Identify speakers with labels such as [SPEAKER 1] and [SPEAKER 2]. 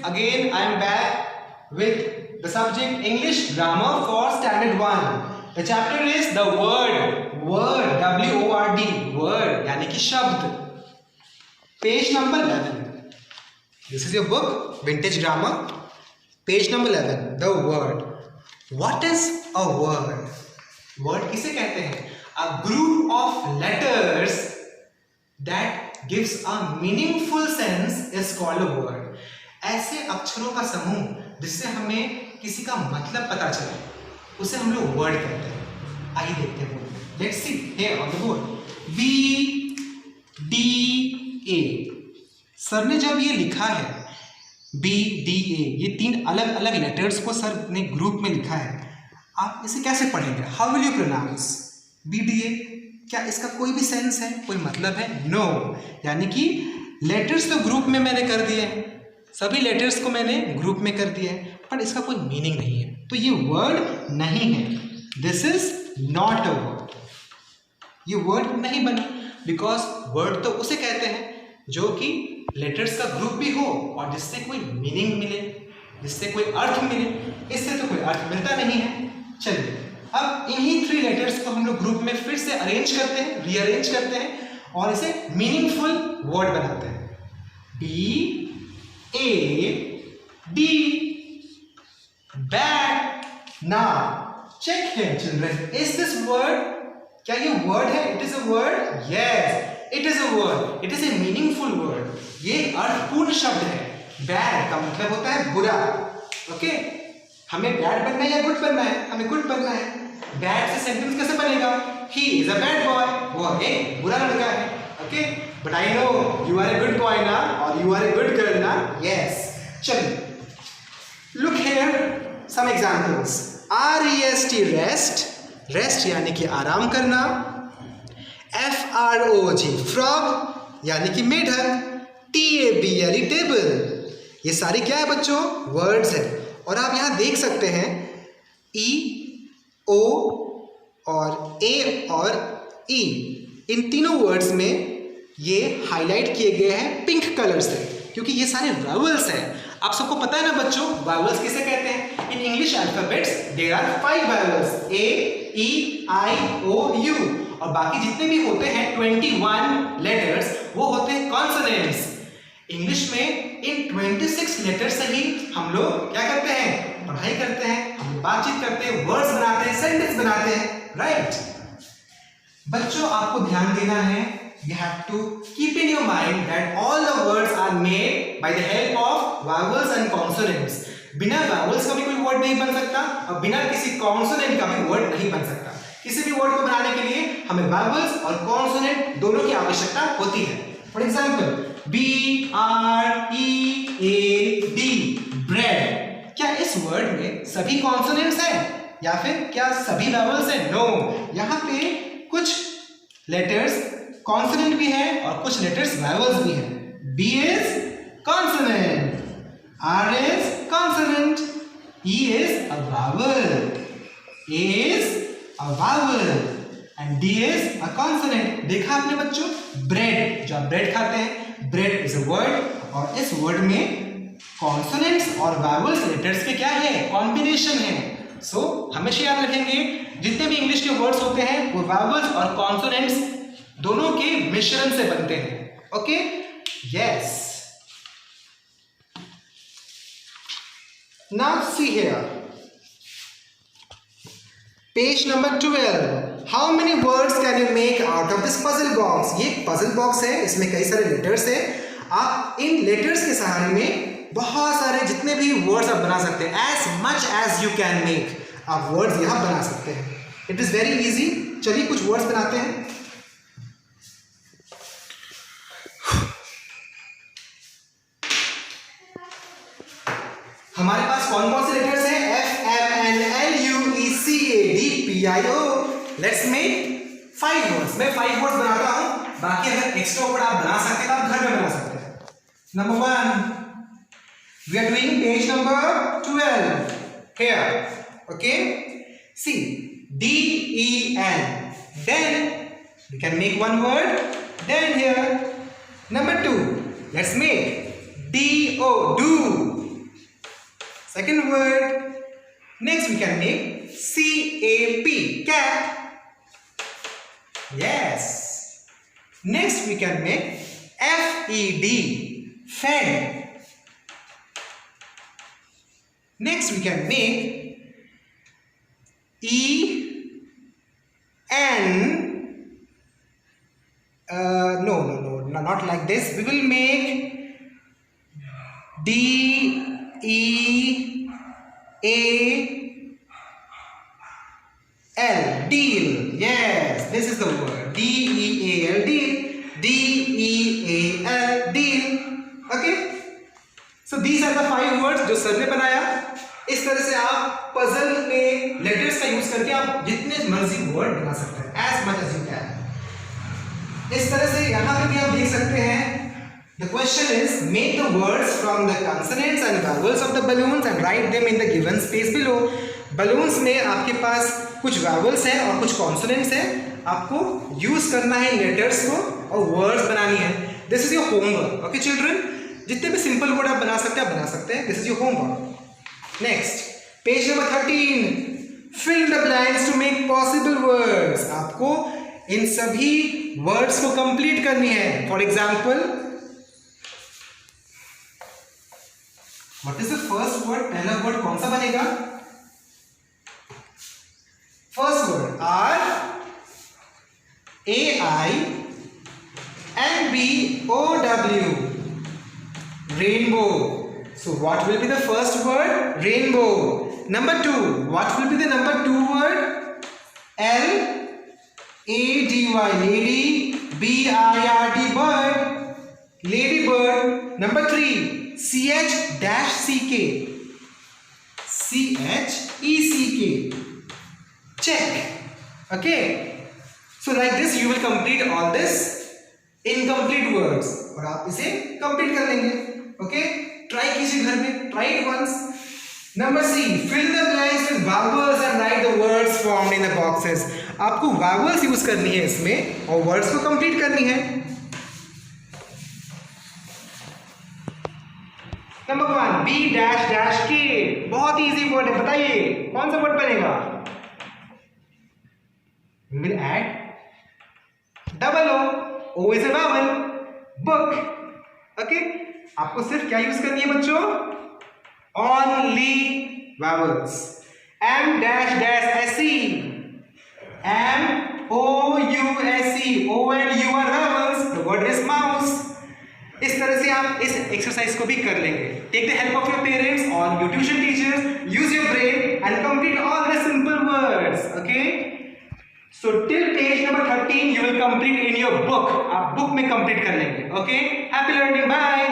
[SPEAKER 1] again I am back with the subject English Grammar for Standard 1. The chapter is the word, W-O-R-D, word यानी कि शब्द. Page number 11. This is your book, Vintage Grammar. Page number 11, the word. What is a word? Word किसे कहते हैं? A group of letters that gives a meaningful sense is called a word. ऐसे अक्षरों का समूह जिससे हमें किसी का मतलब पता चले उसे हम लोग वर्ड कहते हैं. आइए देखते हैं बोर्ड में. Let's see here on the board. B D A. Sir ने जब ये लिखा है B D A, ये तीन अलग अलग लेटर्स को सर ने ग्रुप में लिखा है. आप इसे कैसे पढ़ेंगे? How will you pronounce B D A? क्या इसका कोई भी सेंस है, कोई मतलब है? नो. यानी कि लेटर्स तो ग्रुप में मैंने कर दिए, सभी लेटर्स को मैंने ग्रुप में कर दिया है, पर इसका कोई मीनिंग नहीं है, तो ये वर्ड नहीं है. This is not a word. ये वर्ड नहीं बना, बिकॉज वर्ड तो उसे कहते हैं जो कि लेटर्स का ग्रुप भी हो और जिससे कोई मीनिंग मिले, जिससे कोई अर्थ मिले. इससे तो कोई अर्थ मिलता नहीं है. चलिए अब इन्हीं 3 लेटर्स को हम लोग ग्रुप में फिर से अरेंज करते हैं, रीअरेंज करते हैं और इसे मीनिंगफुल वर्ड बनाते हैं. B A D, bat. Now check here children, is this word? क्या ये word है? It is a word. Yes, it is a word. It is a meaningful word. ये अर्थपूर्ण शब्द है. Bad का मतलब होता है बुरा. ओके, हमें बैड बनना है या गुड बनना है? हमें गुड बनना है. बैड से सेंटेंस कैसे बनेगा? He is a bad boy. वो एक बुरा लड़का है. Okay, but I know you are a good boy ना, और you are a good girl ना. यस. चलिए look here some examples. REST, rest. Rest यानी कि आराम करना. FROG, फ्रॉग यानी कि मेढक. TABLE, table. ये सारी क्या है बच्चों? वर्ड्स है. और आप यहाँ देख सकते हैं E, O और A और E, इन तीनों वर्ड्स में ये हाईलाइट किए गए हैं पिंक कलर से, क्योंकि ये सारे वावल्स हैं. आप सबको पता है ना बच्चों, वावल्स किसे कहते हैं? In English alphabets there are 5 vowels, A, E, I, O, U. और बाकी जितने भी होते हैं 21 लेटर्स, वो होते हैं कॉन्सोनेंट्स. इंग्लिश में इन 26 लेटर से ही हम लोग क्या करते हैं? पढ़ाई करते हैं, हम बातचीत करते हैं, वर्ड्स बनाते हैं, सेंटेंस बनाते हैं. राइट बच्चों, आपको ध्यान देना है. You have to keep in your mind that all the words are made by the help of vowels and consonants. बिना vowels का भी कोई वर्ड नहीं बन सकता और बिना किसी consonant का भी वर्ड नहीं बन सकता. किसी भी वर्ड को बनाने के लिए हमें vowels और consonant दोनों की आवश्यकता होती है. For example, BREAD, bread. क्या इस वर्ड में सभी consonants हैं या फिर क्या सभी vowels हैं? No. यहाँ पे कुछ letters कॉन्सोनेंट भी है और कुछ लेटर्स वावल्स भी है. B is consonant, R is consonant, E is a vowel, A is a vowel and D is a consonant. देखा आपने बच्चों? ब्रेड, जो आप ब्रेड खाते हैं, ब्रेड इज अ वर्ड और इस वर्ड में कॉन्सोनेंट्स और वावल्स लेटर्स के क्या है? कॉम्बिनेशन है. सो हमेशा याद रखेंगे जितने भी इंग्लिश के वर्ड्स होते हैं वो वावल्स और कॉन्सोनेंट्स दोनों के मिश्रण से बनते हैं. Okay, yes. Now see here page number 12. How many words can you make out of this puzzle box? ये पजल बॉक्स है, इसमें कई सारे लेटर्स है. आप इन लेटर्स के सहारे में बहुत सारे जितने भी वर्ड्स आप बना सकते हैं. As much as you can make, आप वर्ड्स यहां बना सकते हैं. It is very easy. चलिए कुछ वर्ड्स बनाते हैं. हमारे पास कौन कौन से लेटर्स हैं? FMNLUECADPIO. Let's make 5 words. मैं 5 वर्ड्स बनाता हूं, बाकी अगर एक्स्ट्रा वर्ड आप बना सकते हैं तो आप घर में बना सकते हैं. Number 1, we are doing page number 12 here. Okay, see DEN. Then we can make one word. Then here number 2, let's make DO, do. Second word. Next we can make CAP, cap. Yes. Next we can make FED, fed. Next we can make no, not like this. We will make DEAL, deal. Yes, this is the word. DEAL, deal. DEAL, deal. Okay. So these are the 5 words जो sir ने बनाया. इस तरह से आप puzzle में letters का use करके आप जितने मर्जी वर्ड बना सकते हैं, as much as you can. इस तरह से यहाँ पे भी आप देख सकते हैं. The question is, make the words from the consonants and vowels of the balloons and write them in the given space below. Balloons में आपके पास कुछ vowels हैं और कुछ consonants हैं. आपको use करना है letters को और words बनानी है. This is your homework. Okay children? जितने भी simple word आप बना सकते हैं. This is your homework. Next, page number 13. Fill the blanks to make possible words. आपको इन सभी words को complete करनी है. For example, what is the first word? पहला word कौन सा बनेगा? First word RAINBOW, rainbow. So what will be the first word? Rainbow. Number 2. What will be the number 2 word? LADY, lady. BIRD, bird. Ladybird. Number 3. CH-CK. CHECK. Check. Okay. So like this you will complete all this incomplete words और आप इसे complete कर लेंगे. Okay. Try कीजिए घर में. Try it once. Number C. Fill the blanks with vowels and write the words formed in the boxes. आपको vowels use करनी है इसमें और words को complete करनी है. Number 1. B-K. बहुत easy word है. बताइए कौन सा word बनेगा? We will add double O. O is a vowel. Book. Okay. आपको सिर्फ क्या यूज करनी है बच्चों? Only vowels. M-SE. MOUSE. O and U are vowels. The word is mouse. इस तरह से आप इस एक्सरसाइज को भी कर लेंगे. Take the help of your parents or your tuition teachers. Use your brain and complete all the simple words. Okay. So till page number 13 you will complete in your book. आप book में complete कर लेंगे. Okay. Happy learning. Bye.